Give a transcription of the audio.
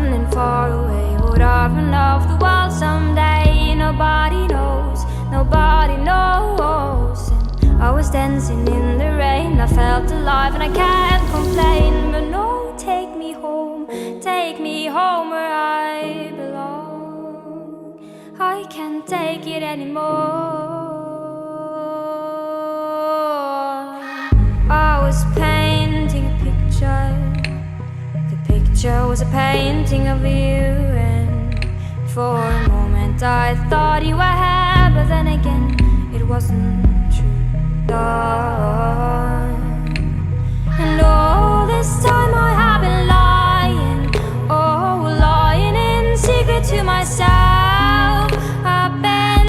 running far away. Would I run off the world someday? Nobody knows, nobody knows. And I was dancing in the rain, I felt alive and I can't complain. But no, take me home where I belong. I can't take it anymore. I was painting a picture. The picture was a painting of you, and for a moment I thought you were here, but then again it wasn't